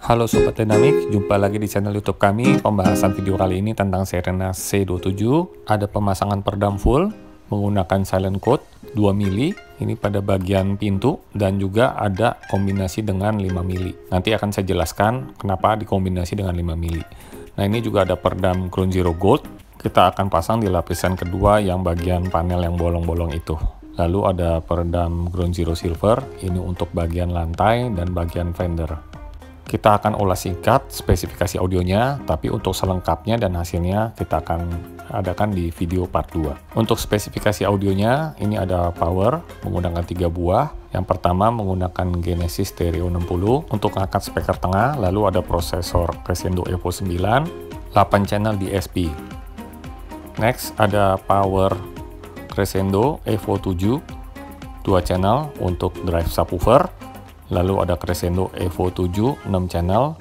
Halo Sobat Dynamic, jumpa lagi di channel YouTube kami. Pembahasan video kali ini tentang Serena C27. Ada pemasangan peredam full menggunakan silent code 2 mili. Ini pada bagian pintu dan juga ada kombinasi dengan 5 mili. Nanti akan saya jelaskan kenapa dikombinasi dengan 5 mili. Nah, ini juga ada peredam Ground Zero Gold. Kita akan pasang di lapisan kedua yang bagian panel yang bolong-bolong itu. Lalu ada peredam Ground Zero Silver, ini untuk bagian lantai dan bagian fender. Kita akan ulas singkat spesifikasi audionya, tapi untuk selengkapnya dan hasilnya kita akan adakan di video part 2. Untuk spesifikasi audionya, ini ada power menggunakan 3 buah. Yang pertama menggunakan Genesis Stereo 60 untuk ngangkat speaker tengah, lalu ada prosesor Crescendo Evo 9, 8 channel DSP. Next ada power Crescendo Evo 7, 2 channel untuk drive subwoofer. Lalu ada Crescendo Evo 7, 6 channel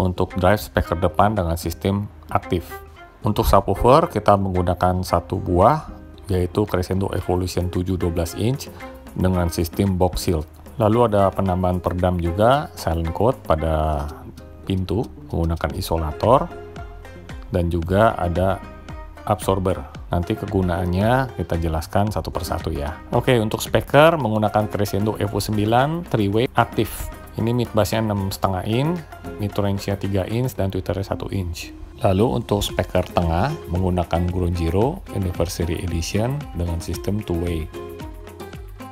untuk drive speaker depan dengan sistem aktif. Untuk subwoofer kita menggunakan 1 buah, yaitu Crescendo Evolution 7 12 inch dengan sistem box shield. Lalu ada penambahan peredam juga, silent code pada pintu menggunakan isolator, dan juga ada absorber. Nanti kegunaannya kita jelaskan satu persatu ya. Oke, untuk speaker menggunakan Crescendo Evo 9 3-way aktif. Ini mid bassnya 6,5 inch, mid range-nya 3 inch, dan tweeternya 1 inch. Lalu untuk speaker tengah menggunakan Ground Zero Anniversary Edition dengan sistem 2-way.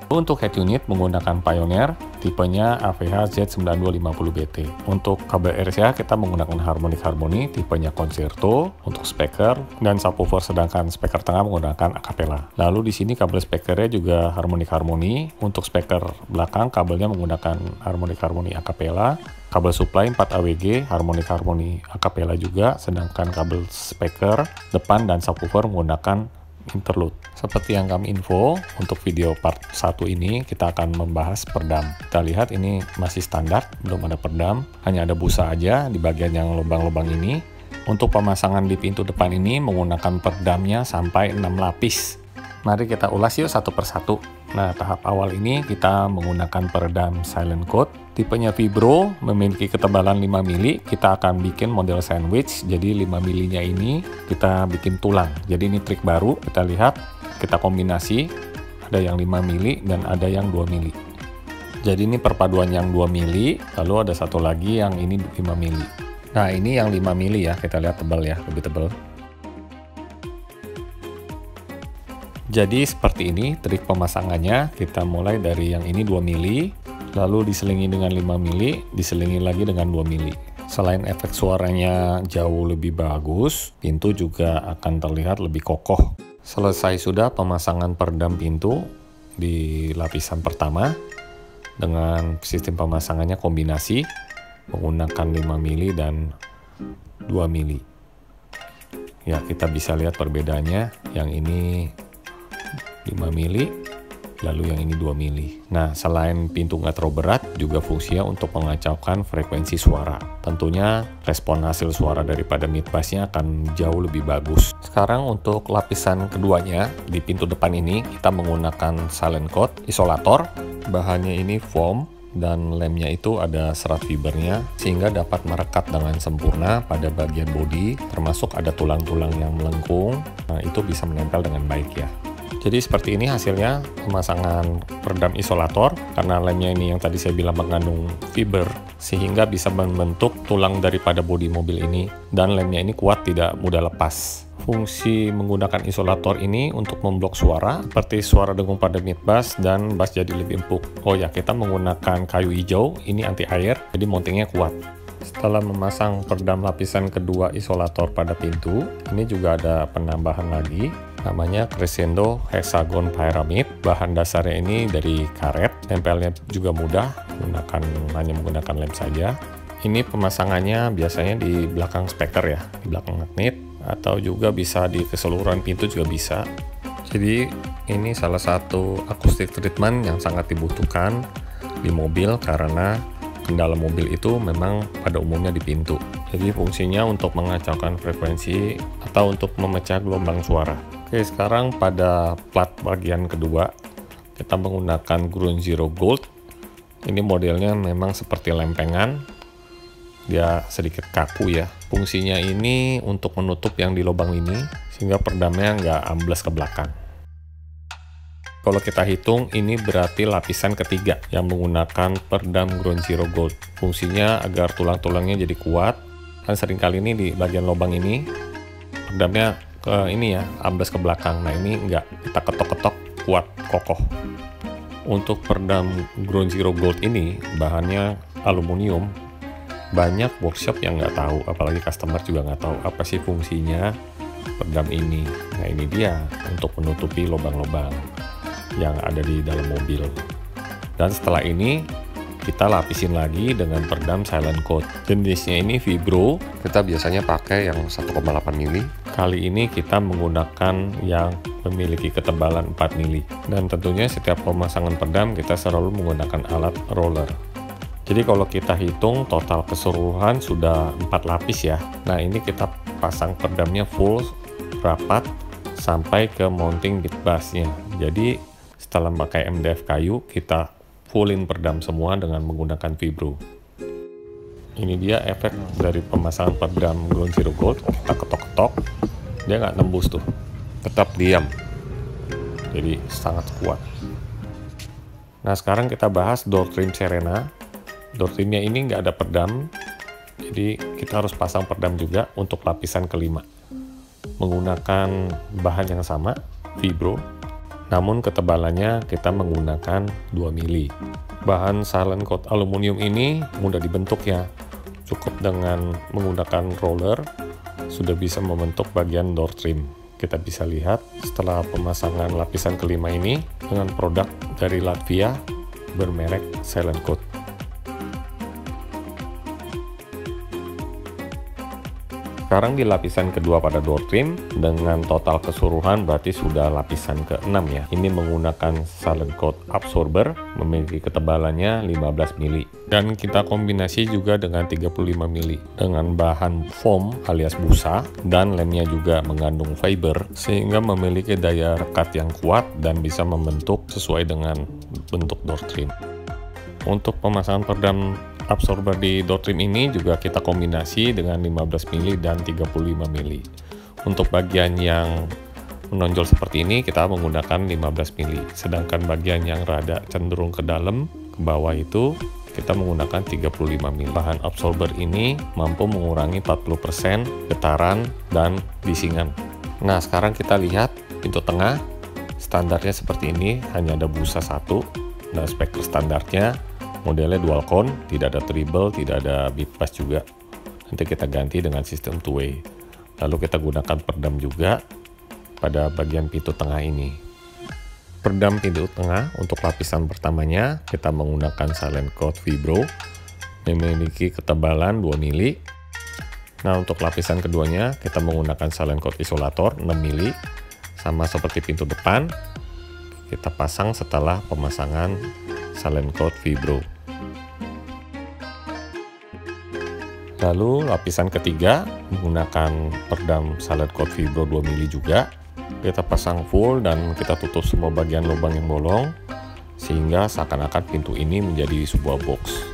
Untuk head unit menggunakan Pioneer, tipenya AVH Z9250BT. Untuk kabel RCA kita menggunakan Harmonic tipenya Concerto untuk speaker, dan subwoofer sedangkan speaker tengah menggunakan Acapella. Lalu di sini kabel speakernya juga Harmonic. Untuk speaker belakang kabelnya menggunakan Harmonic Acapella. Kabel supply 4 AWG Harmonic Acapella juga, sedangkan kabel speaker depan dan subwoofer menggunakan interlude. Seperti yang kami info, untuk video part 1 ini kita akan membahas peredam. Kita lihat ini masih standar, belum ada peredam, hanya ada busa aja di bagian yang lubang-lubang ini. Untuk pemasangan di pintu depan ini menggunakan peredamnya sampai 6 lapis. Mari kita ulas yuk satu persatu. Nah, tahap awal ini kita menggunakan peredam silent code. Tipenya Vibro, memiliki ketebalan 5 mili. Kita akan bikin model sandwich, jadi 5 milinya ini kita bikin tulang. Jadi ini trik baru, kita lihat, kita kombinasi. Ada yang 5 mili dan ada yang 2 mili. Jadi ini perpaduan yang 2 mili, lalu ada satu lagi yang ini 5 mili. Nah, ini yang 5 mili ya, kita lihat tebal ya, lebih tebal. Jadi seperti ini trik pemasangannya. Kita mulai dari yang ini 2 mili, lalu diselingi dengan 5 mili, diselingi lagi dengan 2 mili. Selain efek suaranya jauh lebih bagus, pintu juga akan terlihat lebih kokoh. Selesai sudah pemasangan peredam pintu di lapisan pertama dengan sistem pemasangannya kombinasi menggunakan 5 mili dan 2 mili. Ya, kita bisa lihat perbedaannya. Yang ini 5 mili, lalu yang ini 2 mili. Nah, selain pintu nggak terlalu berat, juga fungsinya untuk mengacaukan frekuensi suara. Tentunya respon hasil suara daripada mid bass-nya akan jauh lebih bagus. Sekarang untuk lapisan keduanya, di pintu depan ini kita menggunakan silent code isolator. Bahannya ini foam dan lemnya itu ada serat fibernya sehingga dapat merekat dengan sempurna pada bagian bodi, termasuk ada tulang-tulang yang melengkung. Nah, itu bisa menempel dengan baik ya. Jadi seperti ini hasilnya pemasangan peredam isolator, karena lemnya ini yang tadi saya bilang mengandung fiber sehingga bisa membentuk tulang daripada bodi mobil ini, dan lemnya ini kuat, tidak mudah lepas. Fungsi menggunakan isolator ini untuk memblok suara seperti suara dengung pada mid bass dan bass jadi lebih empuk. Oh ya, kita menggunakan kayu hijau, ini anti air, jadi mountingnya kuat. Setelah memasang peredam lapisan kedua isolator pada pintu, ini juga ada penambahan lagi, namanya Crescendo Hexagon Pyramid. Bahan dasarnya ini dari karet, tempelnya juga mudah, hanya menggunakan lem saja. Ini pemasangannya biasanya di belakang speaker ya, di belakang magnet, atau juga bisa di keseluruhan pintu juga bisa. Jadi ini salah satu acoustic treatment yang sangat dibutuhkan di mobil, karena kendala mobil itu memang pada umumnya di pintu. Jadi fungsinya untuk mengacaukan frekuensi atau untuk memecah gelombang suara. Oke, sekarang pada plat bagian kedua kita menggunakan Ground Zero Gold. Ini modelnya memang seperti lempengan. dia sedikit kaku ya. Fungsinya ini untuk menutup yang di lubang ini sehingga peredamnya nggak ambles ke belakang. Kalau kita hitung, ini berarti lapisan ketiga yang menggunakan peredam Ground Zero Gold. Fungsinya agar tulang-tulangnya jadi kuat. Kan seringkali ini di bagian lubang ini peredamnya ke ini ya, ambles ke belakang. Nah ini enggak, kita ketok-ketok kuat, kokoh. Untuk peredam Ground Zero Gold ini bahannya aluminium. Banyak workshop yang nggak tahu, apalagi customer juga nggak tahu apa sih fungsinya peredam ini. Nah ini dia untuk menutupi lubang-lubang yang ada di dalam mobil. Dan setelah ini kita lapisin lagi dengan peredam silent coat. Jenisnya ini Vibro, kita biasanya pakai yang 1,8 mili. Kali ini kita menggunakan yang memiliki ketebalan 4 mili. Dan tentunya setiap pemasangan peredam kita selalu menggunakan alat roller. Jadi kalau kita hitung total keseluruhan sudah 4 lapis ya. Nah ini kita pasang peredamnya full rapat sampai ke mounting bit bassnya. Jadi setelah pakai MDF kayu, kita fullin peredam semua dengan menggunakan Vibro. Ini dia efek dari pemasangan peredam Ground Zero Gold. Kita ketok-ketok, dia nggak nembus tuh, tetap diam. Jadi sangat kuat. Nah sekarang kita bahas door trim Serena. Door trimnya ini nggak ada peredam, jadi kita harus pasang peredam juga untuk lapisan kelima. Menggunakan bahan yang sama, Vibro, namun ketebalannya kita menggunakan 2 mili. Bahan silent coat aluminium ini mudah dibentuk ya. Cukup dengan menggunakan roller sudah bisa membentuk bagian door trim. Kita bisa lihat setelah pemasangan lapisan kelima ini dengan produk dari Latvia bermerek Silent Coat. Sekarang di lapisan kedua pada door trim dengan total keseluruhan berarti sudah lapisan ke-6 ya. Ini menggunakan silent coat absorber, memiliki ketebalannya 15 mili. Dan kita kombinasi juga dengan 35 mili dengan bahan foam alias busa, dan lemnya juga mengandung fiber sehingga memiliki daya rekat yang kuat dan bisa membentuk sesuai dengan bentuk door trim. Untuk pemasangan peredam absorber di door trim ini juga kita kombinasi dengan 15 mili dan 35 mili. Untuk bagian yang menonjol seperti ini kita menggunakan 15 mili. Sedangkan bagian yang rada cenderung ke dalam, ke bawah itu kita menggunakan 35 mili. Bahan absorber ini mampu mengurangi 40% getaran dan bisingan. Nah sekarang kita lihat pintu tengah. Standarnya seperti ini, hanya ada busa satu. Nah speaker standarnya modelnya dual cone, tidak ada treble, tidak ada bit bass juga. Nanti kita ganti dengan sistem two way. Lalu kita gunakan peredam juga pada bagian pintu tengah ini. Peredam pintu tengah untuk lapisan pertamanya kita menggunakan silent coat Vibro, memiliki ketebalan 2 mili. Nah untuk lapisan keduanya kita menggunakan silent coat isolator 6 mili, sama seperti pintu depan. Kita pasang setelah pemasangan silent coat Vibro. Lalu lapisan ketiga menggunakan peredam silent coat Vibro 2 mili juga. Kita pasang full dan kita tutup semua bagian lubang yang bolong sehingga seakan-akan pintu ini menjadi sebuah box.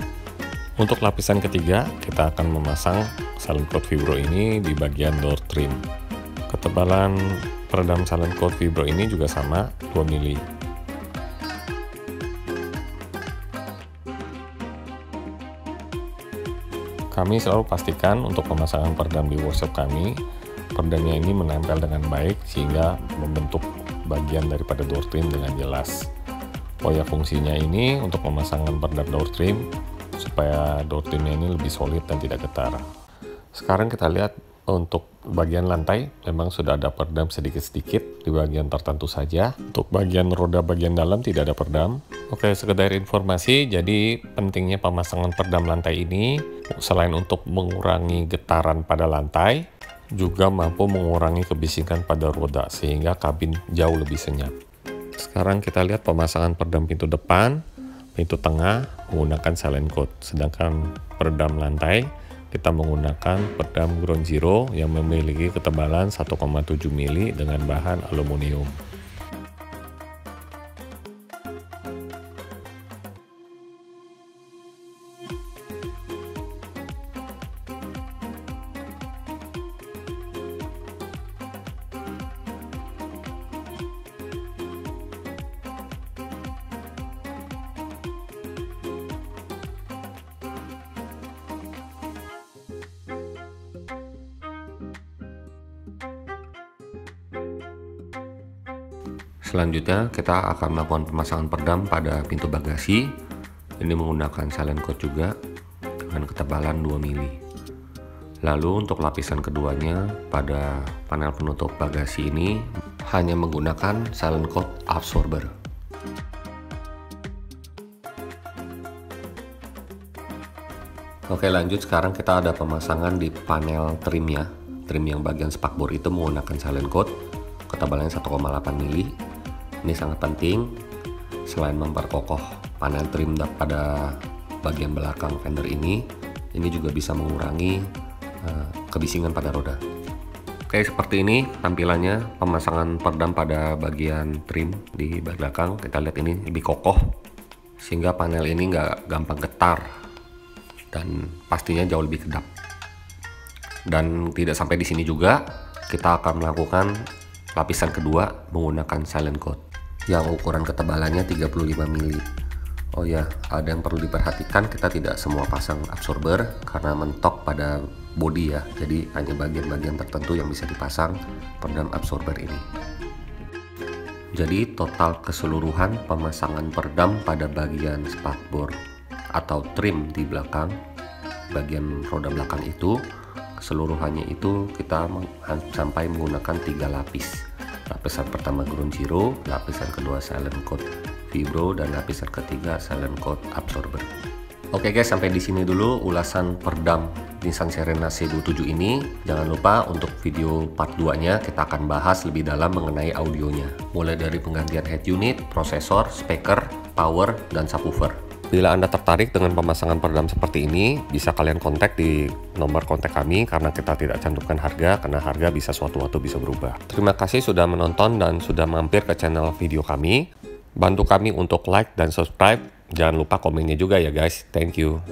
Untuk lapisan ketiga kita akan memasang silent coat Vibro ini di bagian door trim. Ketebalan peredam silent coat Vibro ini juga sama, 2 mili. Kami selalu pastikan untuk pemasangan peredam di workshop kami, peredamnya ini menempel dengan baik sehingga membentuk bagian daripada door trim dengan jelas. Oh ya, fungsinya ini untuk pemasangan peredam door trim supaya door trimnya ini lebih solid dan tidak getar. Sekarang kita lihat untuk bagian lantai memang sudah ada peredam sedikit-sedikit di bagian tertentu saja. Untuk bagian roda bagian dalam tidak ada peredam. Oke, sekedar informasi, jadi pentingnya pemasangan peredam lantai ini selain untuk mengurangi getaran pada lantai, juga mampu mengurangi kebisingan pada roda sehingga kabin jauh lebih senyap. Sekarang kita lihat pemasangan peredam pintu depan, pintu tengah menggunakan silent coat, sedangkan peredam lantai kita menggunakan peredam Ground Zero yang memiliki ketebalan 1,7 mili dengan bahan aluminium. Selanjutnya kita akan melakukan pemasangan peredam pada pintu bagasi. Ini menggunakan silent coat juga dengan ketebalan 2 mili. Lalu untuk lapisan keduanya pada panel penutup bagasi ini hanya menggunakan silent coat absorber. Oke, lanjut sekarang kita ada pemasangan di panel trimnya. Trim yang bagian spakbor itu menggunakan silent coat, ketebalannya 1,8 mili. Ini sangat penting selain memperkokoh panel trim pada bagian belakang fender ini juga bisa mengurangi kebisingan pada roda. Oke, seperti ini tampilannya pemasangan peredam pada bagian trim di belakang. Kita lihat ini lebih kokoh sehingga panel ini nggak gampang getar dan pastinya jauh lebih kedap. Dan tidak sampai di sini juga, kita akan melakukan lapisan kedua menggunakan silent coat yang ukuran ketebalannya 35 mili. Oh ya, ada yang perlu diperhatikan, kita tidak semua pasang absorber karena mentok pada bodi ya. Jadi hanya bagian-bagian tertentu yang bisa dipasang peredam absorber ini. Jadi total keseluruhan pemasangan peredam pada bagian spakbor atau trim di belakang, bagian roda belakang itu, keseluruhannya itu kita sampai menggunakan 3 lapis. Lapisan pertama ground zero, lapisan kedua silent coat vibro, dan lapisan ketiga silent coat absorber. Oke guys, sampai di sini dulu ulasan peredam Nissan Serena C27 ini. Jangan lupa untuk video part 2-nya kita akan bahas lebih dalam mengenai audionya. Mulai dari penggantian head unit, prosesor, speaker, power, dan subwoofer. Bila Anda tertarik dengan pemasangan peredam seperti ini, bisa kalian kontak di nomor kontak kami karena kita tidak cantumkan harga, karena harga bisa suatu waktu bisa berubah. Terima kasih sudah menonton dan sudah mampir ke channel video kami. Bantu kami untuk like dan subscribe. Jangan lupa komennya juga ya guys. Thank you.